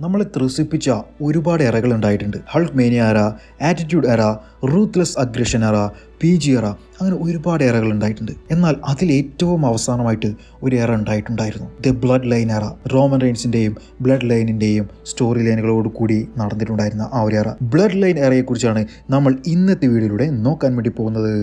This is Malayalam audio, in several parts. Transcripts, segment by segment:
നമ്മളെ ത്രസിപ്പിച്ച ഒരുപാട് എറകൾ ഉണ്ടായിട്ടുണ്ട്. ഹൾക്ക് മേനിയ എറ, ആറ്റിറ്റ്യൂഡ് എറ, റൂത്ത്ലെസ് അഗ്രഷൻ എറ, PG എറ, അങ്ങനെ ഒരുപാട് എറകൾ ഉണ്ടായിട്ടുണ്ട്. എന്നാൽ അതിൽ ഏറ്റവും അവസാനമായിട്ട് ഒരു എറ ഉണ്ടായിട്ടുണ്ടായിരുന്നു, ദ ബ്ലഡ് ലൈൻ എറ. റോമൻ റെയിൻസിൻ്റെയും ബ്ലഡ് ലൈനിൻ്റെയും സ്റ്റോറി ലൈനുകളോട് കൂടി നടന്നിട്ടുണ്ടായിരുന്ന ആ ഒരു എറ. ബ്ലഡ് ലൈൻ എറയെക്കുറിച്ചാണ് നമ്മൾ ഇന്നത്തെ വീഡിയോയിലൂടെ നോക്കാൻ വേണ്ടി പോകുന്നത്.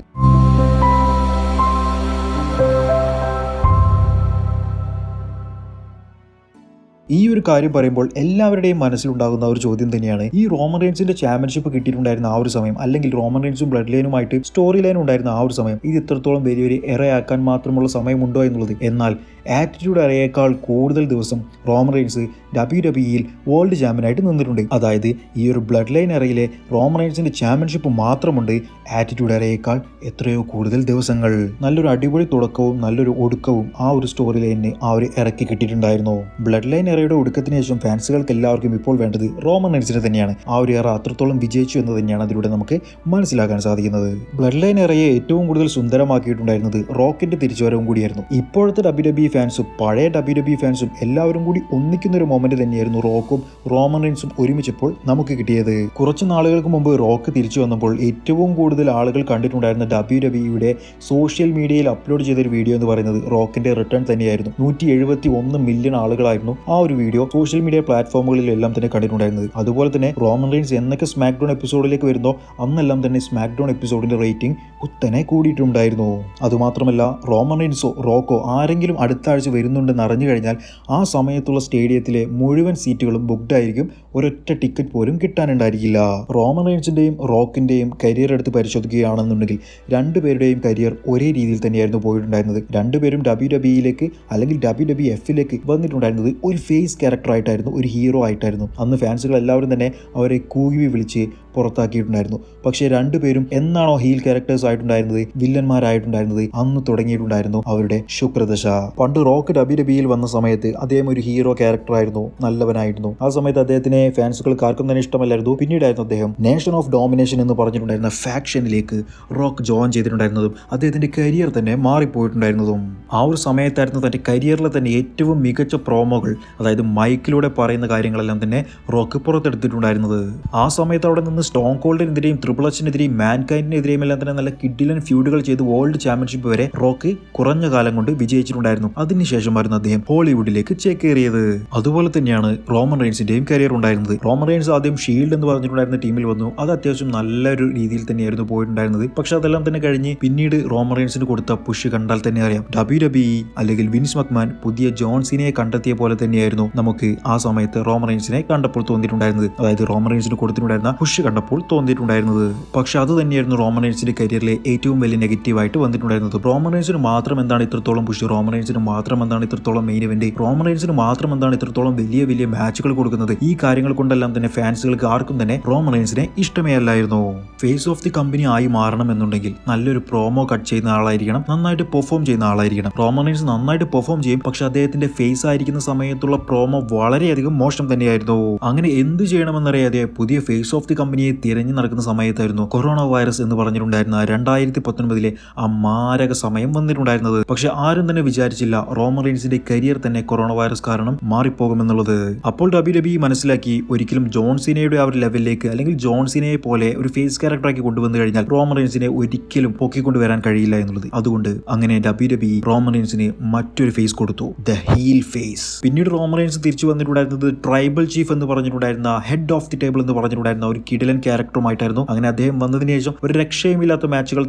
ഈ ഒരു കാര്യം പറയുമ്പോൾ എല്ലാവരുടെയും മനസ്സിലുണ്ടാകുന്ന ഒരു ചോദ്യം തന്നെയാണ്, ഈ റോമൻ റെയിൻസിന്റെ ചാമ്പ്യൻഷിപ്പ് കിട്ടിയിട്ടുണ്ടായിരുന്ന ആ ഒരു സമയം, അല്ലെങ്കിൽ റോമൻ റെയിൻസും ബ്ലഡ് ലൈനുമായിട്ട് സ്റ്റോറി ലൈൻ ഉണ്ടായിരുന്ന ആ ഒരു സമയം, ഇത് ഇത്രത്തോളം വലിയൊരു എറയാക്കാൻ മാത്രമുള്ള സമയമുണ്ടോ എന്നുള്ളത്. എന്നാൽ ആറ്റിറ്റ്യൂഡ് എറയേക്കാൾ കൂടുതൽ ദിവസം റോമൻ റെയിൻസ് WWE വേൾഡ് ചാമ്പ്യനായിട്ട് നിന്നിട്ടുണ്ട്. അതായത് ഈ ഒരു ബ്ലഡ് ലൈൻ എറയിലെ റോമൻ റെയിൻസിന്റെ ചാമ്പ്യൻഷിപ്പ് മാത്രമുണ്ട് ആറ്റിറ്റ്യൂഡ് എറയേക്കാൾ എത്രയോ കൂടുതൽ ദിവസങ്ങൾ. നല്ലൊരു അടിപൊളി തുടക്കവും നല്ലൊരു ഒടുക്കവും ആ ഒരു സ്റ്റോറി ലൈനിന് ആ ഒരു എറയ്ക്ക് കിട്ടിയിട്ടുണ്ടായിരുന്നു. ബ്ലഡ് ലൈൻ എറയുടെ ഒടുക്കത്തിന് ശേഷം ഫാൻസുകൾക്ക് എല്ലാവർക്കും ഇപ്പോൾ വേണ്ടത് റോമൻ റെയിൻസിനെ തന്നെയാണ്. ആ ഒരു എറ അത്രത്തോളം വിജയിച്ചു എന്ന് തന്നെയാണ് അതിലൂടെ നമുക്ക് മനസ്സിലാക്കാൻ സാധിക്കുന്നത്. ബ്ലഡ് ലൈൻ എറയെ ഏറ്റവും കൂടുതൽ സുന്ദരമാക്കിയിട്ടുണ്ടായിരുന്നത് റോക്കിന്റെ തിരിച്ചുവരവും കൂടിയായിരുന്നു. ഇപ്പോഴത്തെ WWE ഫാൻസും പഴയ WWE ഫാൻസും എല്ലാവരും കൂടി ഒന്നിക്കുന്ന ഒരു മൊമെന്റ് തന്നെയായിരുന്നു റോക്കും റോമൻ റെയിൻസും ഒരുമിച്ചപ്പോൾ നമുക്ക് കിട്ടിയത്. കുറച്ച് നാളുകൾക്ക് മുമ്പ് റോക്ക് തിരിച്ചു വന്നപ്പോൾ ഏറ്റവും കൂടുതൽ ആളുകൾ കണ്ടിട്ടുണ്ടായിരുന്ന WWEയുടെ സോഷ്യൽ മീഡിയയിൽ അപ്ലോഡ് ചെയ്തൊരു വീഡിയോ എന്ന് പറയുന്നത് റോക്കിന്റെ റിട്ടേൺ തന്നെയായിരുന്നു. 171 മില്യൺ ആളുകളായിരുന്നു ആ ഒരു വീഡിയോ സോഷ്യൽ മീഡിയ പ്ലാറ്റ്ഫോമുകളിലെല്ലാം തന്നെ കണ്ടിട്ടുണ്ടായിരുന്നത്. അതുപോലെ തന്നെ റോമൻ റെയിൻസ് എന്നൊക്കെ സ്മാക്ക് ഡൗൺ എപ്പിസോഡിലേക്ക് വരുന്നോ അന്നെല്ലാം തന്നെ സ്മാക്ക് ഡൗൺ എപ്പിസോഡിന്റെ റേറ്റിംഗ് കുത്തനെ കൂടിയിട്ടുണ്ടായിരുന്നു. അതുമാത്രമല്ല, റോമൻ റെയിൻസോ റോക്കോ ആരെങ്കിലും അടുത്ത ആഴ്ച വരുന്നുണ്ടെന്ന് അറിഞ്ഞു കഴിഞ്ഞാൽ ആ സമയത്തുള്ള സ്റ്റേഡിയത്തിലെ മുഴുവൻ സീറ്റുകളും ബുക്ക്ഡ് ആയിരിക്കും. ഒരൊറ്റ ടിക്കറ്റ് പോലും കിട്ടാനുണ്ടായിരിക്കില്ല. റോമൻ റെയിൻസിന്റെയും റോക്കിന്റെയും കരിയർ എടുത്ത് പരിശോധിക്കുകയാണെന്നുണ്ടെങ്കിൽ രണ്ടുപേരുടെയും കരിയർ ഒരേ രീതിയിൽ തന്നെയായിരുന്നു പോയിട്ടുണ്ടായിരുന്നത്. രണ്ടുപേരും WWEയിലേക്ക് അല്ലെങ്കിൽ WWFിലേക്ക് വന്നിട്ടുണ്ടായിരുന്നത് ഒരു ഫേസ് ക്യാരക്ടർ ആയിട്ടായിരുന്നു, ഒരു ഹീറോ ആയിട്ടായിരുന്നു. അന്ന് ഫാൻസുകൾ എല്ലാവരും തന്നെ അവരെ കൂകി വിളിച്ച് പുറത്താക്കിയിട്ടുണ്ടായിരുന്നു. പക്ഷേ രണ്ടുപേരും എന്നാണോ ഹീൽ ക്യാരക്ടേഴ്സ് ആയിട്ടുണ്ടായിരുന്നത്, വില്ലന്മാരായിട്ടുണ്ടായിരുന്നത്, അന്ന് തുടങ്ങിയിട്ടുണ്ടായിരുന്നു അവരുടെ ശുക്രദശ. പണ്ട് റോക്ക് WWE വന്ന സമയത്ത് അദ്ദേഹം ഒരു ഹീറോ ക്യാരക്ടർ ആയിരുന്നു, നല്ലവനായിരുന്നു. ആ സമയത്ത് അദ്ദേഹത്തിനെ ഫാൻസുകൾക്ക് ആർക്കും തന്നെ ഇഷ്ടമല്ലായിരുന്നു. പിന്നീടായിരുന്നു അദ്ദേഹം നേഷൻ ഓഫ് ഡോമിനേഷൻ എന്ന് പറഞ്ഞിട്ടുണ്ടായിരുന്ന ഫാക്ഷനിലേക്ക് റോക്ക് ജോയിൻ ചെയ്തിട്ടുണ്ടായിരുന്നതും അദ്ദേഹത്തിന്റെ കരിയർ തന്നെ മാറിപ്പോയിട്ടുണ്ടായിരുന്നതും. ആ ഒരു സമയത്തായിരുന്നു തന്റെ കരിയറിലെ തന്നെ ഏറ്റവും മികച്ച പ്രോമോകൾ, അതായത് മൈക്കിലൂടെ പറയുന്ന കാര്യങ്ങളെല്ലാം തന്നെ റോക്ക് പുറത്തെടുത്തിട്ടുണ്ടായിരുന്നത്. ആ സമയത്ത് അവിടെ നിന്ന് സ്റ്റോൺ കോൾഡിനെതിരെയും ട്രിപ്പിൾ എച്ചിനെതിരെയും മാൻകൈൻഡിനെതിരെയും എല്ലാം തന്നെ നല്ല കിഡിലൻ ഫ്യൂഡുകൾ ചെയ്ത് വേൾഡ് ചാമ്പ്യൻഷിപ്പ് വരെ റോക്ക് കുറഞ്ഞ കാലം കൊണ്ട് വിജയിച്ചിട്ടുണ്ടായിരുന്നു. അതിനുശേഷമായിരുന്നു അദ്ദേഹം ഹോളിവുഡിലേക്ക് ചേക്കേറിയത്. അതുപോലെ തന്നെയാണ് റോമൻ റെയിൻസിന്റെയും കരിയർ ഉണ്ടായിരുന്നത്. റോമൻ റെയിൻസ് ആദ്യം ഷീൽഡ് എന്ന് പറഞ്ഞിട്ടുണ്ടായിരുന്ന ടീമിൽ വന്നു. അത് അത്യാവശ്യം നല്ലൊരു രീതിയിൽ തന്നെയായിരുന്നു പോയിട്ടുണ്ടായിരുന്നത്. പക്ഷെ അതെല്ലാം തന്നെ കഴിഞ്ഞ് പിന്നീട് റോമൻ റെയിൻസിന് കൊടുത്ത പുഷ് കണ്ടാൽ തന്നെ അറിയാം, WWE അല്ലെങ്കിൽ വിൻസ് മക്മാൻ പുതിയ ജോൺ സീനയെ കണ്ടെത്തിയ പോലെ തന്നെയായിരുന്നു നമുക്ക് ആ സമയത്ത് റോമൻ റെയിൻസിനെ കണ്ടപ്പോൾ തോന്നിയിട്ടുണ്ടായിരുന്നത്. അതായത് റോമൻ റെയിൻസിന് കൊടുത്തിട്ടുണ്ടായിരുന്ന പുഷ് കണ്ടപ്പോൾ തോന്നിയിട്ടുണ്ടായിരുന്നത്. പക്ഷെ അത് തന്നെയായിരുന്നു റോമൻ റെയിൻസിന്റെ കരിയറിലെ ഏറ്റവും വലിയ നെഗറ്റീവായിട്ട് വന്നിട്ടുണ്ടായിരുന്നത്. റോമൻ റെയിൻസിന് മാത്രം എന്താണ് ഇത്രത്തോളം പുഷ്, റോമൻ റെയിൻസിന് മാത്രം എന്താണ് ഇത്രത്തോളം മെയിൻ ഇവന്റ്, റോമൻ റെയിൻസിന് മാത്രം എന്താണ് ഇത്രത്തോളം വലിയ വലിയ മാച്ചുകൾ കൊടുക്കുന്നത്. ഈ കാര്യങ്ങൾ കൊണ്ടെല്ലാം തന്നെ ഫാൻസുകൾക്ക് ആർക്കും തന്നെ റോമൻ റെയിൻസിനെ ഇഷ്ടമേ അല്ലായിരുന്നു. ഫേസ് ഓഫ് ദി കമ്പനി ആയി മാറണം എന്നുണ്ടെങ്കിൽ നല്ലൊരു പ്രോമോ കട്ട് ചെയ്യുന്ന ആളായിരിക്കണം, നന്നായിട്ട് പെർഫോം ചെയ്യുന്ന ആളായിരിക്കണം. റോമൻ റെയിൻസ് നന്നായിട്ട് പെർഫോം ചെയ്യും, പക്ഷെ അദ്ദേഹത്തിന്റെ ഫേസ് ആയിരിക്കുന്ന സമയത്തുള്ള പ്രോമോ വളരെയധികം മോശം തന്നെയായിരുന്നു. അങ്ങനെ എന്ത് ചെയ്യണമെന്നറിയാതെ പുതിയ ഫേസ് ഓഫ് ദി കമ്പനിയെ തിരഞ്ഞു നടക്കുന്ന സമയത്തായിരുന്നു കൊറോണ വൈറസ് എന്ന് പറഞ്ഞിട്ടുണ്ടായിരുന്ന 2019 ആ മാരക സമയം വന്നിട്ടുണ്ടായിരുന്നത്. പക്ഷെ ആരും തന്നെ വിചാരിച്ചില്ല റോമൻ റെയിൻസിന്റെ കരിയർ തന്നെ കൊറോണ വൈറസ് കാരണം മാറിപ്പോകുമെന്നുള്ളത്. അപ്പോൾ WWE മനസ്സിലാക്കി, ഒരിക്കലും ജോൺ സീനയുടെ ആ ഒരു ലെവലിലേക്ക് അല്ലെങ്കിൽ ജോൺ സീനയെ പോലെ ഒരു ഫേസ് ക്യാരക്ടറാക്കി കൊണ്ടുവന്നു കഴിഞ്ഞാൽ റോമൻ റെയിൻസിനെ ഒരിക്കലും പൊക്കിക്കൊണ്ടുവരാൻ കഴിയില്ല എന്നുള്ളത്. അതുകൊണ്ട് അങ്ങനെ WWE റോമൻ റെയിൻസിന് മറ്റൊരു ഫേസ് കൊടുത്തു, ദ ഹീൽ ഫേസ്. പിന്നീട് റോമൻ റെയിൻസ് തിരിച്ചു വന്നിട്ടുണ്ടായിരുന്നത് ട്രൈബൽ ചീഫ് എന്ന് പറഞ്ഞിട്ടുണ്ടായിരുന്ന ഹെഡ് ഓഫ് ദി ടേബിൾ എന്ന് പറഞ്ഞിട്ടുണ്ടായിരുന്ന ഒരു കിഡിലൻ ക്യാരക്ടറുമായിട്ടായിരുന്നു. അങ്ങനെ അദ്ദേഹം വന്നതിന് ശേഷം ഒരു രക്ഷയുമില്ലാത്ത മാച്ചുകൾ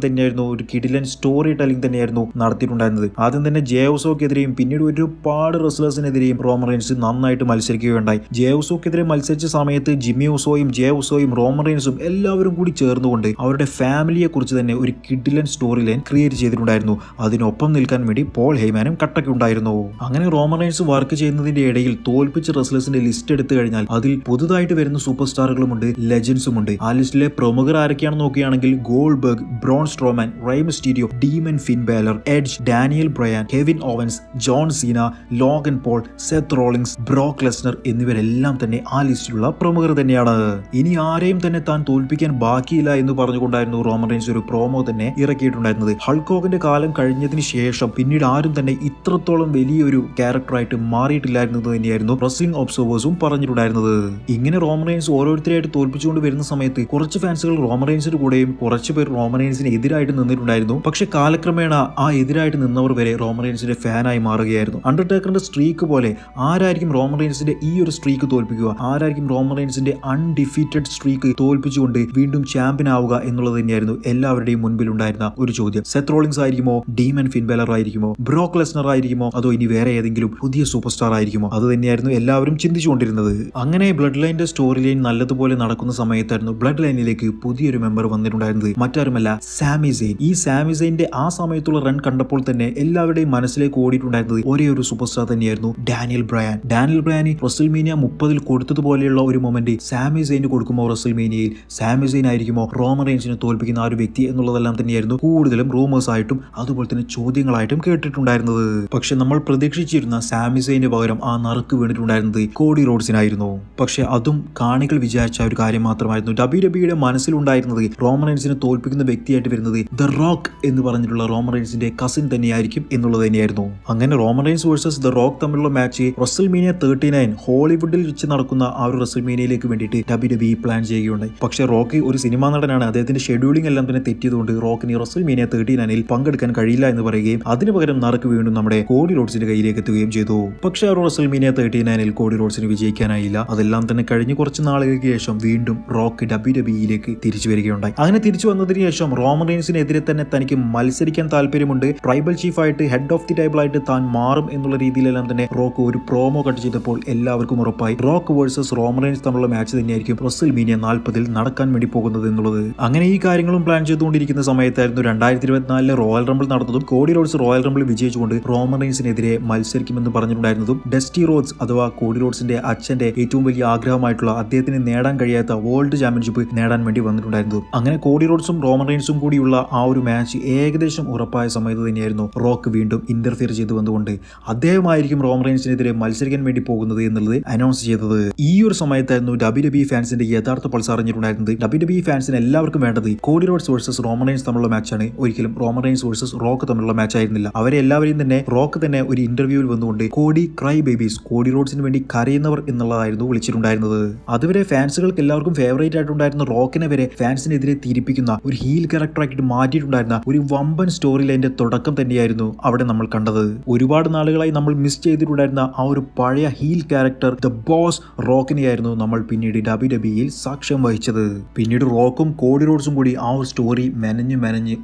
തന്നെയായിരുന്നു, ഒരു കിഡിലൻ സ്റ്റോറി ടെല്ലിംഗ് തന്നെയായിരുന്നു നടത്തിയിട്ടുണ്ടായിരുന്നത്. ആദ്യം തന്നെ ജെയോസോക്കെതിരെയും പിന്നീട് ഒരുപാട് റെസ്ലേഴ്സിനെതിരെയും റോമൻ റെയിൻസ് നന്നായിട്ട് മത്സരിക്കുകയുണ്ടായി. ജെയോസോക്കെതിരെ മത്സരിച്ച സമയത്ത് ജിമ്മി ഉസോയും ജെ ഉസോയും റോമൻ റെയിൻസും എല്ലാവരും കൂടി ചേർന്നുകൊണ്ട് അവരുടെ ഫാമിലിയെ കുറിച്ച് തന്നെ ഒരു കിഡിലൻ സ്റ്റോറി ലൈൻ ക്രിയേറ്റ് ചെയ്തിട്ടുണ്ടായിരുന്നു. അതിനൊപ്പം നിൽക്കാൻ വേണ്ടി പോൾ ഹെയ്മാനും കട്ടക്കുണ്ടായിരുന്നു. അങ്ങനെ റോമൻ റെയിൻസ് വർക്ക് ചെയ്യുന്നതിന്റെ ഇടയിൽ തോൽപ്പിച്ച റെസ്ലേഴ്സിന്റെ ലിസ്റ്റ് എടുത്തു കഴിഞ്ഞാൽ അതിൽ പുതുതായിട്ട് വരുന്ന സൂപ്പർ സ്റ്റാറുകളുമുണ്ട്, ലെജൻസും റോമൻസും ഉണ്ട്. ആ ലിസ്റ്റിലെ പ്രമുഖർ ആരൊക്കെയാണെന്ന് നോക്കുകയാണെങ്കിൽ Goldberg, Braun Strowman, Rey Mysterio, Demon Finn Balor, Edge, Daniel Bryan, Kevin Owens, John Cena, Logan Paul, Seth Rollins, Brock Lesnar എന്നിവരെല്ലാം തന്നെ ആ ലിസ്റ്റിലുള്ള പ്രമുഖർ തന്നെയാണ്. ഇനി ആരെയും തന്നെ താൻ തോൽപ്പിക്കാൻ ബാക്കിയില്ല എന്ന് പറഞ്ഞുകൊണ്ടായിരുന്നു റോമൻ റെയിൻസ് ഒരു പ്രോമോ തന്നെ ഇറക്കിയിട്ടുണ്ടായിരുന്നത്. ഹൾക്ക് ഹോഗന്റെ കാലം കഴിഞ്ഞതിന് ശേഷം പിന്നീട് ആരും തന്നെ ഇത്രത്തോളം വലിയൊരു ക്യാരക്ടറായിട്ട് മാറിയിട്ടില്ലായിരുന്നത് തന്നെയായിരുന്നു റെസ്ലിംഗ് ഒബ്സർവേഴ്സും പറഞ്ഞിട്ടുണ്ടായിരുന്നത്. ഇങ്ങനെ റോമൻ റെയിൻസ് ഓരോരുത്തരെയായിട്ട് തോൽപ്പിച്ചുകൊണ്ട് വരുന്ന സമയത്ത് കുറച്ച് ഫാൻസുകൾ റോമൻ റെയിൻസിന്റെ കൂടെയും കുറച്ച് പേർ റോമൻ റെയിൻസിന് എതിരായിട്ട് നിന്നിട്ടുണ്ടായിരുന്നു. പക്ഷെ കാലക്രമേണ ആ എതിരായിട്ട് നിന്നവർ വരെ റോമൻ റെയിൻസിന്റെ ഫാനായി മാറുകയായിരുന്നു. അണ്ടർടേക്കറിന്റെ സ്ട്രീക്ക് പോലെ ആരായിരിക്കും റോമൻ റെയിൻസിന്റെ ഈ ഒരു സ്ട്രീക്ക് തോൽപ്പിക്കുക, ആരായിരിക്കും റോമൻ റെയിൻസിന്റെ അൺഡിഫീറ്റഡ് സ്ട്രീക്ക് തോൽപ്പിച്ചുകൊണ്ട് വീണ്ടും ചാമ്പ്യൻ ആവുക എന്നുള്ളത് തന്നെയായിരുന്നു എല്ലാവരുടെയും മുൻപിൽ ഉണ്ടായിരുന്ന ഒരു ചോദ്യം. സെത്ത് റോളിൻസ് ആയിരിക്കുമോ, ഡീമൻ ഫിൻ ബാലർ ആയിരിക്കുമോ, ബ്രോക്ക് ലെസ്നർ ആയിരിക്കുമോ, അതോ ഇനി വേറെ ഏതെങ്കിലും പുതിയ സൂപ്പർ സ്റ്റാർ ആയിരിക്കുമോ? അത് തന്നെയായിരുന്നു എല്ലാവരും ചിന്തിച്ചുകൊണ്ടിരുന്നത്. അങ്ങനെ ബ്ലഡ് ലൈനിന്റെ സ്റ്റോറി ലൈൻ നല്ലതുപോലെ നടക്കുന്ന സമയത്തായിരുന്നു ബ്ലഡ് ലൈനിലേക്ക് പുതിയൊരു മെമ്പർ വന്നിട്ടുണ്ടായിരുന്നത്. മറ്റാരുമല്ല, സാമി സെയിൻ. ഈ സാമി സെയിന്റെ ആ സമയത്തുള്ള റൺ കണ്ടപ്പോൾ തന്നെ എല്ലാവരുടെയും മനസ്സിലേക്ക് ഓടിയിട്ടുണ്ടായിരുന്നത് ഒരേ ഒരു സൂപ്പർ സ്റ്റാർ തന്നെയായിരുന്നു, ഡാനിയൽ ബ്രയാൻ. ഡാനിയൽ ബ്രയാനി റെസ്ൽമേനിയ 30 കൊടുത്തതുപോലെയുള്ള ഒരു മൊമെന്റ് സാമി സെയിന് കൊടുക്കുമ്പോൾ റെസ്ൽമേനിയയിൽ സാമി സെയിൻ ആയിരിക്കുമോ റോമൻ റെയിൻസിനെ തോൽപ്പിക്കുന്ന ആ ഒരു വ്യക്തി എന്നുള്ളതെല്ലാം തന്നെയായിരുന്നു കൂടുതലും റൂമേഴ്സ് ആയിട്ടും അതുപോലെ തന്നെ ചോദ്യങ്ങളായിട്ടും കേട്ടിട്ടുണ്ടായിരുന്നത്. പക്ഷെ നമ്മൾ പ്രതീക്ഷിച്ചിരുന്ന സാമി സെയിന് പകരം ആ നറുക്ക് വീണിട്ടുണ്ടായിരുന്നത് കോഡി റോഡ്സിനായിരുന്നു. പക്ഷെ അതും കാണികൾ വിചാരിച്ച ഒരു കാര്യം മാത്രമായിരുന്നു. WWE മനസ്സിലുണ്ടായിരുന്നത് റോമൻ റെയിൻസിനെ തോൽപ്പിക്കുന്ന വ്യക്തിയായിട്ട് വരുന്നത് ദ റോക്ക് എന്ന് പറഞ്ഞിട്ടുള്ള റോമൻ റെയിൻസിന്റെ കസിൻ തന്നെയായിരിക്കും എന്നുള്ളത് തന്നെയായിരുന്നു. അങ്ങനെ Roman Reigns versus the Rock തമ്മിലുള്ള മാച്ച് റെസ്ൽമേനിയ 39 ഹോളിവുഡിൽ വെച്ച് നടക്കുന്ന ആ ഒരു റെസ്ൽമേനിയയിലേക്ക് വേണ്ടിയിട്ട് WWE പ്ലാൻ ചെയ്യുകയുണ്ടായി. പക്ഷെ റോക്ക് ഒരു സിനിമാ നടനാണ്, അദ്ദേഹത്തിന്റെ ഷെഡ്യൂളിംഗ് എല്ലാം തന്നെ തെറ്റിയതുകൊണ്ട് റോക്കിന് റെസ്ൽമേനിയ 39 പങ്കെടുക്കാൻ കഴിയില്ല എന്ന് പറയുകയും അതിന് പകരം നറുക്ക് വീണ്ടും നമ്മുടെ കോഡി റോഡ്സിന്റെ കയ്യിലേക്ക് എത്തുകയും ചെയ്തു. പക്ഷെ ആ റെസ്ൽമേനിയ 39 കോഡി റോഡ്സിന് വിജയിക്കാനായില്ല. അതെല്ലാം തന്നെ കഴിഞ്ഞ് കുറച്ച് നാളുകൾക്ക് ശേഷം വീണ്ടും റോക്ക് WWEയിലേക്ക് തിരിച്ചു വരികയുണ്ടായി. അങ്ങനെ തിരിച്ചു വന്നതിന് ശേഷം റോമൻ റെയിൻസിനെതിരെ തന്നെ തനിക്ക് മത്സരിക്കാൻ താല്പര്യമുണ്ട്, ട്രൈബൽ ചീഫായിട്ട് ഹെഡ് ഓഫ് ദി ടേബിൾ ആയിട്ട് താൻ മാറും എന്നുള്ള രീതിയിലെല്ലാം തന്നെ റോക്ക് ഒരു പ്രോമോ കട്ട് ചെയ്തപ്പോൾ എല്ലാവർക്കും ഉറപ്പായി റോക്ക് വേഴ്സസ് റോമൻ റെയിൻസ് തമ്മിലുള്ള മാച്ച് തന്നെയായിരിക്കും റെസ്ൽമേനിയ 40 നടക്കാൻ വേണ്ടി പോകുന്നത് എന്നുള്ളത്. അങ്ങനെ ഈ കാര്യങ്ങളും പ്ലാൻ ചെയ്തുകൊണ്ടിരിക്കുന്ന സമയത്തായിരുന്നു 2024 റോയൽ റംബിൾ നടന്നതും കോഡി റോഡ്സ് റോയൽ റംബിൾ വിജയിച്ചുകൊണ്ട് റോമൻ റെയിൻസിനെതിരെ മത്സരിക്കുമെന്ന് പറഞ്ഞിട്ടുണ്ടായിരുന്നതും ഡസ്റ്റി റോഡ്സ് അഥവാ കോഡി റോഡ്സിന്റെ അച്ഛന്റെ ഏറ്റവും വലിയ ആഗ്രഹമായിട്ടുള്ള അദ്ദേഹത്തിന് നേടാൻ കഴിയാത്ത വേൾഡ് ചാമ്പ്യൻഷിപ്പ് നേടാൻ വേണ്ടി വന്നിട്ടുണ്ടായിരുന്നു. അങ്ങനെ കോഡി റോഡ്സും റോമൻ റെയിൻസും കൂടിയുള്ള ആ ഒരു മാച്ച് ഏകദേശം ഉറപ്പായ സമയത്ത് തന്നെയായിരുന്നു റോക്ക് വീണ്ടും ഇന്റർഫിയർ ചെയ്ത് വന്നുകൊണ്ട് അദ്ദേഹമായിരിക്കും റോമൻ റെയിൻസിനെതിരെ മത്സരിക്കാൻ വേണ്ടി പോകുന്നത് എന്നുള്ളത് അനൗൺസ് ചെയ്തത്. ഈ ഒരു സമയത്തായിരുന്നു WWE ഫാൻസിന്റെ യഥാർത്ഥ പൾസ് അറിഞ്ഞിട്ടുണ്ടായിരുന്നത്. WWE ഫാൻസിന് എല്ലാവർക്കും വേണ്ടത് Cody Rhodes versus Roman Reigns തമ്മിലുള്ള മാച്ചാണ്, ഒരിക്കലും റോമൻ റെയിൻസ് വേഴ്സസ് റോക്ക് തമ്മിലുള്ള മാച്ച് ആയിരുന്നില്ല. അവരെ എല്ലാവരെയും തന്നെ റോക്ക് തന്നെ ഒരു ഇന്റർവ്യൂവിൽ വന്നുകൊണ്ട് കോഡി ക്രൈ ബേബീസ്, കോഡി റോഡ്സിന് വേണ്ടി കരയുന്നവർ എന്നുള്ളതായിരുന്നു വിളിച്ചിട്ടുണ്ടായിരുന്നത്. അതുവരെ ഫാൻസുകൾക്ക് എല്ലാവർക്കും ഫേവറേറ്റ് ആയിട്ടുണ്ടായിരുന്ന റോക്കിനെ വരെ ഫാൻസിനെതിരെ തിരിപ്പിക്കുന്ന ഒരു ഹീൽ ക്യാരക്ടറായിട്ട് മാറ്റിയിട്ടുണ്ടായിരുന്ന ഒരു വമ്പൻ സ്റ്റോറി ലൈൻ്റെ തുടക്കം തന്നെയായിരുന്നു അവിടെ നമ്മൾ കണ്ടത്. ഒരുപാട് നാളുകളായി നമ്മൾ മിസ് ചെയ്തിട്ടുണ്ടായിരുന്ന ആ ഒരു പഴയ ഹീൽ ക്യാരക്ടർ ദ ബോസ് റോക്കിനെയായിരുന്നു നമ്മൾ പിന്നീട് WWEയിൽ സാക്ഷ്യം വഹിച്ചത്. പിന്നീട് റോക്കും കോഡി റോഡ്സും കൂടി ആ ഒരു സ്റ്റോറി മെനഞ്ഞ്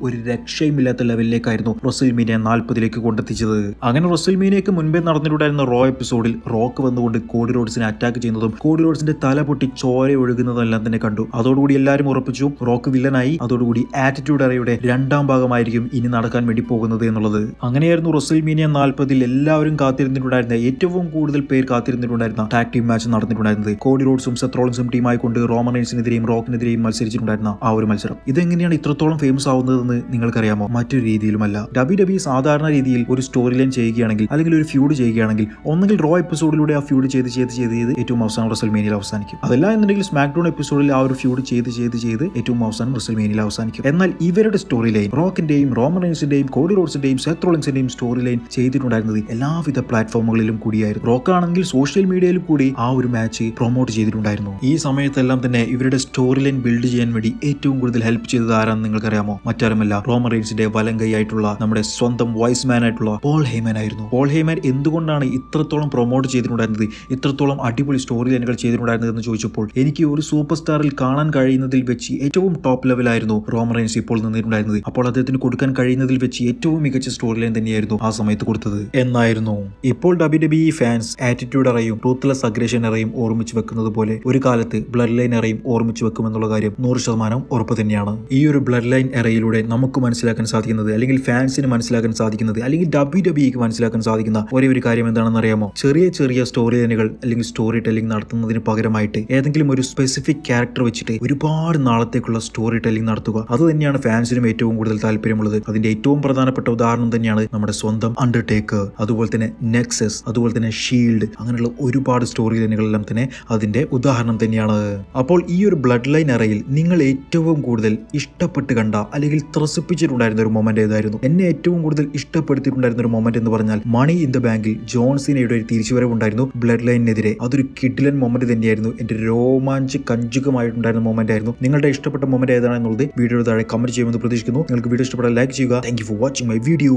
ഒരു രക്ഷയുമില്ലാത്ത ലെവലിലേക്കായിരുന്നു റെസ്ൽമേനിയ 40 കൊണ്ടെത്തിച്ചത്. അങ്ങനെ റെസ്ൽമേനിയക്ക് മുൻപേ നടന്നിട്ടുണ്ടായിരുന്ന റോ എപ്പിസോഡിൽ റോക്ക് വന്നുകൊണ്ട് കോഡി റോഡ്സിനെ അറ്റാക്ക് ചെയ്യുന്നതും കോഡി റോഡ്സിന്റെ തല പൊട്ടി ചോര ഒഴുകുന്നതെല്ലാം തന്നെ കണ്ടു. അതോടുകൂടി എല്ലാവരും ഉറപ്പിച്ചു റോക്ക് വില്ലനായി. അതോടുകൂടി ആറ്റിറ്റ്യൂഡ് എറയുടെ 2ാം ഭാഗമായിരിക്കും ഇനി നടക്കാൻ വേണ്ടി പോകുന്നത് എന്നുള്ളത്. അങ്ങനെയായിരുന്നു റെസ്ൽമേനിയ 40 എല്ലാവരും കാത്തിരുന്നിട്ടുണ്ടായിരുന്ന, ഏറ്റവും കൂടുതൽ പേർ കാത്തിരുന്നിട്ടുണ്ടായിരുന്ന ടാഗ് ടീം മാച്ച് നടന്നിട്ടുണ്ടായിരുന്നത്. കോഡി റോഡ്സും സെത്ത് റോളിൻസും ടീമായി കൊണ്ട് റോമൻ റെയിൻസിനെതിരെയും റോക്കിനെതിരെയും മത്സരിച്ചിട്ടുണ്ടായിരുന്ന ആ ഒരു മത്സരം ഇതെങ്ങനെയാണ് ഇത്രത്തോളം ഫേമസ് ആവുന്നതെന്ന് നിങ്ങൾക്കറിയാമോ? മറ്റൊരു രീതിയിലുമല്ല. WWE സാധാരണ രീതിയിൽ ഒരു സ്റ്റോറി ലൈൻ ചെയ്യുകയാണെങ്കിൽ അല്ലെങ്കിൽ ഒരു ഫ്യൂഡ് ചെയ്യുകയാണെങ്കിൽ ഒന്നെങ്കിൽ റോ എപ്പിസോഡിലൂടെ ആ ഫ്യൂഡ് ചെയ്ത് ഏറ്റവും അവസാനം റെസ്ൽമേനിയയിൽ അവസാനിക്കും. അതല്ല എന്നുണ്ടെങ്കിൽ സ്മാക്ഡൗൺ എപ്പിസോഡിൽ ആ ഒരു ഫ്യൂഡ് ചെയ്ത് ഏറ്റവും അവസാനം റെസ്ൽമേനിയയിൽ അവസാനിക്കും. എന്നാൽ ഇവരുടെ സ്റ്റോറി ലൈൻ, റോക്കിന്റെയും റോമൻ റെയിൻസിന്റെയും കോഡി റോഡ്സിന്റെയും സെത്ത് റോളിൻസിന്റെയും സ്റ്റോറി ലൈൻ ചെയ്തിട്ടുണ്ടായിരുന്നത് എല്ലാവിധ പ്ലാറ്റ്ഫോമുകളിലും കൂടിയായിരുന്നു. റോക്കാണെങ്കിൽ സോഷ്യൽ മീഡിയയിൽ കൂടി ആ ഒരു മാച്ച് പ്രൊമോട്ട് ചെയ്തിട്ടുണ്ടായിരുന്നു. ഈ സമയത്തെല്ലാം തന്നെ ഇവരുടെ സ്റ്റോറി ലൈൻ ബിൽഡ് ചെയ്യാൻ വേണ്ടി ഏറ്റവും കൂടുതൽ ഹെൽപ്പ് ചെയ്തത് ആരാണെന്ന് നിങ്ങൾക്കറിയാമോ? മറ്റാരുമല്ല, റോമൻ റെയിൻസിന്റെ വലം കൈ ആയിട്ടുള്ള നമ്മുടെ സ്വന്തം വൈസ് മാൻ ആയിട്ടുള്ള പോൾ ഹേമൻ ആയിരുന്നു. പോൾ ഹേമൻ എന്തുകൊണ്ടാണ് ഇത്രത്തോളം പ്രൊമോട്ട് ചെയ്തിട്ടുണ്ടായിരുന്നത്, ഇത്രത്തോളം അടിപൊളി സ്റ്റോറി ലൈനുകൾ ചെയ്തിട്ടുണ്ടായിരുന്നത് എന്ന് ചോദിച്ചപ്പോൾ എനിക്ക് ഒരു സൂപ്പർ സ്റ്റാറിൽ കാണാൻ കഴിയുന്നതിൽ വെച്ച് ഏറ്റവും ടോപ്പ് ലെവലായിരുന്നു റോമൻ റെയിൻസ് ഇപ്പോൾ നിന്നിട്ടുണ്ടായിരുന്നത്. അപ്പോൾ അദ്ദേഹത്തിന് കൊടുക്കാൻ കഴിയുന്നതിൽ വെച്ച് ഏറ്റവും മികച്ച സ്റ്റോറി ലൈൻ തന്നെയായിരുന്നു ആ സമയത്ത് കൊടുത്തത് എന്നായിരുന്നു. ഇപ്പോൾ WWE ഫാൻസ് ആറ്റിറ്റ്യൂഡ് എറയും റൂത്ത്ലെസ് അഗ്രഷൻ എറയും ഓർമ്മിച്ച് വെക്കുന്നത് പോലെ ഒരു കാലത്ത് ബ്ലഡ് ലൈൻ എറയും ഓർമ്മിച്ച് വെക്കുമെന്നുള്ള കാര്യം 100% ഉറപ്പ് തന്നെയാണ്. ഈ ഒരു ബ്ലഡ് ലൈൻ എറയിലൂടെ നമുക്ക് മനസ്സിലാക്കാൻ സാധിക്കുന്നത്, അല്ലെങ്കിൽ ഫാൻസിന് മനസ്സിലാക്കാൻ സാധിക്കുന്നത്, അല്ലെങ്കിൽ WWEക്ക് മനസ്സിലാക്കാൻ സാധിക്കുന്ന ഒരേ ഒരു കാര്യം എന്താണെന്ന് അറിയാമോ? ചെറിയ സ്റ്റോറി ലൈനുകൾ അല്ലെങ്കിൽ സ്റ്റോറി ടെല്ലിംഗ് നടത്തുന്നതിന് പകരമായിട്ട് ഏതെങ്കിലും ഒരു സ്പെസിഫിക് ക്യാരക്ടർ വെച്ചിട്ട് ഒരുപാട് നാളത്തേക്കുള്ള സ്റ്റോറി ടെല്ലിംഗ് നടത്തുക. അത് തന്നെയാണ് ഫാൻസിനും ഏറ്റവും കൂടുതൽ താല്പര്യമുള്ളത്. അതിന്റെ ഏറ്റവും പ്രധാനപ്പെട്ട ഉദാഹരണം തന്നെയാണ് നമ്മുടെ സ്വന്തം അണ്ടർടേക്കർ, അതുപോലെ തന്നെ നെക്സസ്, അതുപോലെ തന്നെ ഷീൽഡ്, അങ്ങനെയുള്ള ഒരുപാട് സ്റ്റോറി ലൈനുകളെല്ലാം തന്നെ അതിന്റെ ഉദാഹരണം തന്നെയാണ്. അപ്പോൾ ഈ ഒരു ബ്ലഡ് ലൈൻ എറയിൽ നിങ്ങൾ ഏറ്റവും കൂടുതൽ ഇഷ്ടപ്പെട്ട് കണ്ട അല്ലെങ്കിൽ ത്രസിപ്പിച്ചിട്ടുണ്ടായിരുന്ന ഒരു മൊമെന്റ് ഏതായിരുന്നു? എന്നെ ഏറ്റവും കൂടുതൽ ഇഷ്ടപ്പെടുത്തിയിട്ടുണ്ടായിരുന്ന ഒരു മൊമെന്റ് എന്ന് പറഞ്ഞാൽ മണി ഇൻ ദ ബാങ്കിൽ ജോൺ സീനയുടെ ഒരു തിരിച്ചുവരവുണ്ടായിരുന്നു ബ്ലഡ് ലൈനിനെതിരെ. അതൊരു കിഡിലൻ മൊമെന്റ് തന്നെയായിരുന്നു. എന്റെ രോമാഞ്ച കഞ്ചുകമായിട്ടുണ്ടായിരുന്ന മൊമെന്റ് ആയിരുന്നു. നിങ്ങളുടെ ഇഷ്ടപ്പെട്ട മൊമെന്റ് ഏതാണെന്നുള്ളത് വീഡിയോയുടെ താഴെ കമന്റ് ചെയ്യുമെന്ന് പ്രതീക്ഷിക്കുന്നു. നിങ്ങൾക്ക് വീഡിയോ ഇഷ്ടപ്പെട്ടാൽ ലൈക്ക് ചെയ്യുക. Thank you for watching my video.